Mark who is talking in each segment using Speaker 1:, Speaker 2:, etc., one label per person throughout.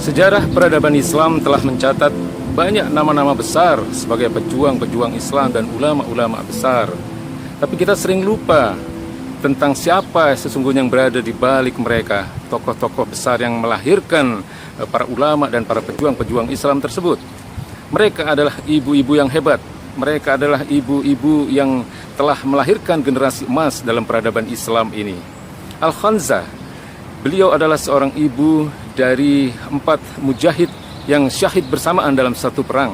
Speaker 1: Sejarah peradaban Islam telah mencatat banyak nama-nama besar sebagai pejuang-pejuang Islam dan ulama-ulama besar. Tapi kita sering lupa tentang siapa sesungguhnya yang berada di balik mereka, tokoh-tokoh besar yang melahirkan para ulama dan para pejuang-pejuang Islam tersebut. Mereka adalah ibu-ibu yang hebat. Mereka adalah ibu-ibu yang telah melahirkan generasi emas dalam peradaban Islam ini. Al-Khanzah, beliau adalah seorang ibu dari 4 mujahid yang syahid bersamaan dalam satu perang.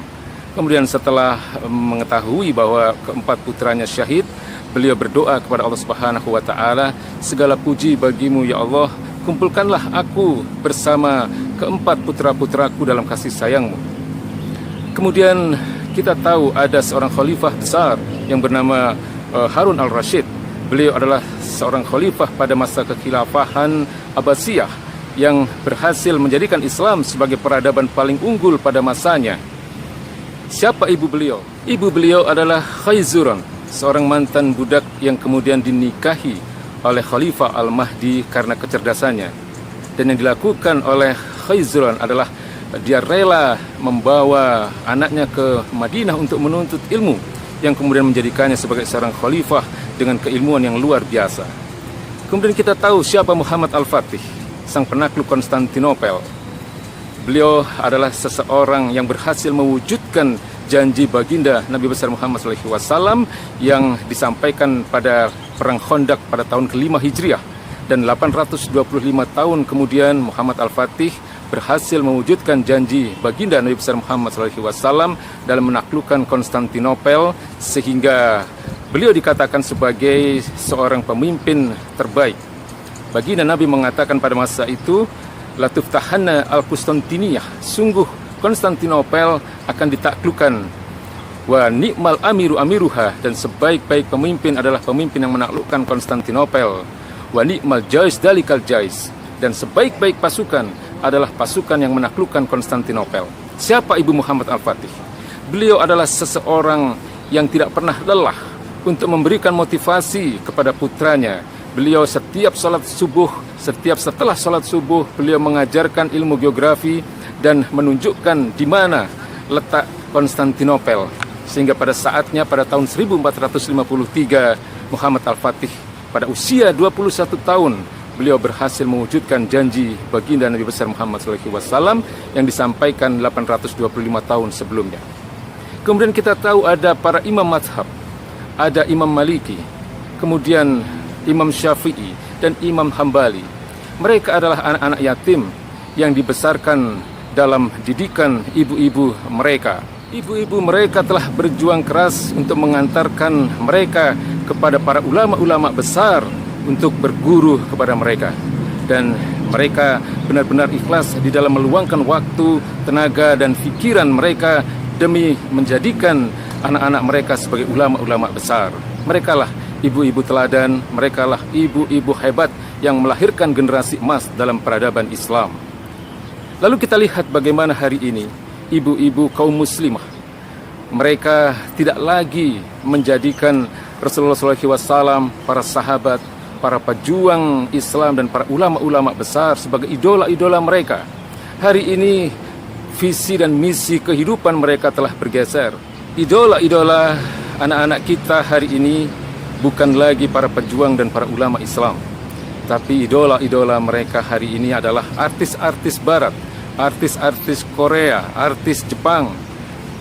Speaker 1: Kemudian setelah mengetahui bahwa keempat putranya syahid, beliau berdoa kepada Allah Subhanahu wa taala, "Segala puji bagimu ya Allah, kumpulkanlah aku bersama keempat putra-putraku dalam kasih sayangmu." Kemudian kita tahu ada seorang khalifah besar yang bernama Harun al-Rashid. Beliau adalah seorang khalifah pada masa kekhilafahan Abbasiyah yang berhasil menjadikan Islam sebagai peradaban paling unggul pada masanya. Siapa ibu beliau? Ibu beliau adalah Khayzuran, seorang mantan budak yang kemudian dinikahi oleh Khalifah Al-Mahdi karena kecerdasannya. Dan yang dilakukan oleh Khayzuran adalah dia rela membawa anaknya ke Madinah untuk menuntut ilmu, yang kemudian menjadikannya sebagai seorang khalifah dengan keilmuan yang luar biasa. Kemudian kita tahu siapa Muhammad Al-Fatih, sang penakluk Konstantinopel. Beliau adalah seseorang yang berhasil mewujudkan janji baginda Nabi besar Muhammad SAW yang disampaikan pada Perang Khandaq pada tahun ke-5 Hijriah. Dan 825 tahun kemudian Muhammad Al-Fatih berhasil mewujudkan janji baginda Nabi besar Muhammad SAW dalam menaklukkan Konstantinopel, sehingga beliau dikatakan sebagai seorang pemimpin terbaik. Baginda Nabi mengatakan pada masa itu, "La tuftahanna al-Qustantiniyah," sungguh Konstantinopel akan ditaklukkan. Wa ni'mal amiru amiruha, dan sebaik-baik pemimpin adalah pemimpin yang menaklukkan Konstantinopel. Wa ni'mal jais dalikal jais, dan sebaik-baik pasukan adalah pasukan yang menaklukkan Konstantinopel. Siapa Ibu Muhammad Al-Fatih? Beliau adalah seseorang yang tidak pernah lelah untuk memberikan motivasi kepada putranya. Beliau setiap setelah sholat subuh, beliau mengajarkan ilmu geografi dan menunjukkan di mana letak Konstantinopel. Sehingga pada saatnya, pada tahun 1453, Muhammad Al-Fatih pada usia 21 tahun, beliau berhasil mewujudkan janji baginda Nabi besar Muhammad SAW yang disampaikan 825 tahun sebelumnya. Kemudian kita tahu ada para imam mazhab, ada Imam Maliki, kemudian Imam Syafi'i, dan Imam Hambali. Mereka adalah anak-anak yatim yang dibesarkan dalam didikan ibu-ibu mereka. Ibu-ibu mereka telah berjuang keras untuk mengantarkan mereka kepada para ulama-ulama besar untuk berguru kepada mereka. Dan mereka benar-benar ikhlas di dalam meluangkan waktu, tenaga, dan pikiran mereka demi menjadikan anak-anak mereka sebagai ulama-ulama besar. Merekalah ibu-ibu teladan, merekalah ibu-ibu hebat yang melahirkan generasi emas dalam peradaban Islam. Lalu kita lihat bagaimana hari ini ibu-ibu kaum muslimah, mereka tidak lagi menjadikan Rasulullah SAW, para sahabat, para pejuang Islam, dan para ulama-ulama besar sebagai idola-idola mereka. Hari ini visi dan misi kehidupan mereka telah bergeser. Idola-idola anak-anak kita hari ini bukan lagi para pejuang dan para ulama Islam, tapi idola-idola mereka hari ini adalah artis-artis barat, artis-artis Korea, artis Jepang,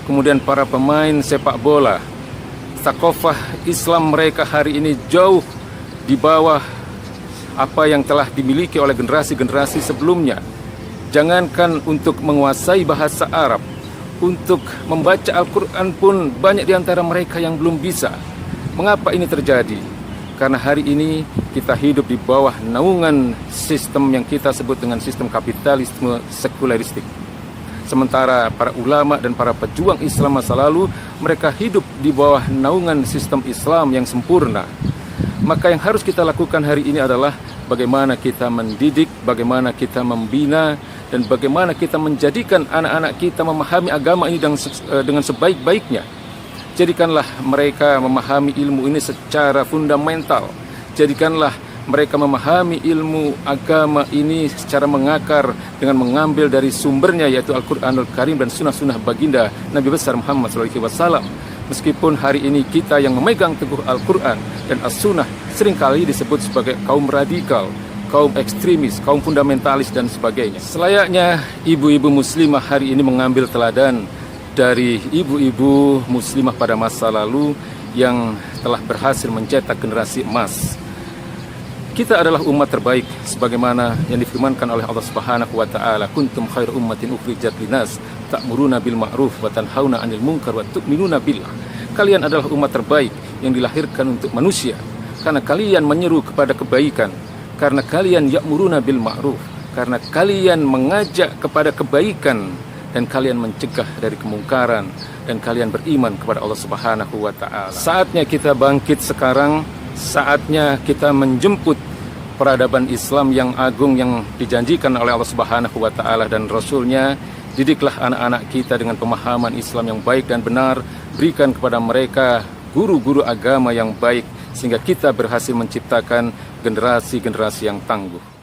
Speaker 1: kemudian para pemain sepak bola. Thaqafah Islam mereka hari ini jauh di bawah apa yang telah dimiliki oleh generasi-generasi sebelumnya. Jangankan untuk menguasai bahasa Arab, untuk membaca Al-Quran pun banyak di antara mereka yang belum bisa. Mengapa ini terjadi? Karena hari ini kita hidup di bawah naungan sistem yang kita sebut dengan sistem kapitalisme sekularistik. Sementara para ulama dan para pejuang Islam masa lalu, mereka hidup di bawah naungan sistem Islam yang sempurna. Maka yang harus kita lakukan hari ini adalah bagaimana kita mendidik, bagaimana kita membina, dan bagaimana kita menjadikan anak-anak kita memahami agama ini dengan sebaik-baiknya. Jadikanlah mereka memahami ilmu ini secara fundamental. Jadikanlah mereka memahami ilmu agama ini secara mengakar dengan mengambil dari sumbernya, yaitu Al-Quranul Karim dan sunnah-sunnah baginda Nabi besar Muhammad SAW. Meskipun hari ini kita yang memegang teguh Al-Quran dan As-Sunnah seringkali disebut sebagai kaum radikal, kaum ekstremis, kaum fundamentalis dan sebagainya. Selayaknya ibu-ibu muslimah hari ini mengambil teladan dari ibu-ibu muslimah pada masa lalu yang telah berhasil mencetak generasi emas. Kita adalah umat terbaik sebagaimana yang difirmankan oleh Allah Subhanahu wa taala, kuntum khairu ummatin ukhrijat linas ta'muruna bil ma'ruf wa tanhauna 'anil munkar wa tu'minuna billah. Kalian adalah umat terbaik yang dilahirkan untuk manusia karena kalian menyeru kepada kebaikan, karena kalian ya'muruna bil ma'ruf, karena kalian mengajak kepada kebaikan dan kalian mencegah dari kemungkaran dan kalian beriman kepada Allah Subhanahu wa taala. Saatnya kita bangkit sekarang. Saatnya kita menjemput peradaban Islam yang agung yang dijanjikan oleh Allah Subhanahu wa taala dan Rasul-Nya. Didiklah anak-anak kita dengan pemahaman Islam yang baik dan benar. Berikan kepada mereka guru-guru agama yang baik sehingga kita berhasil menciptakan generasi-generasi yang tangguh.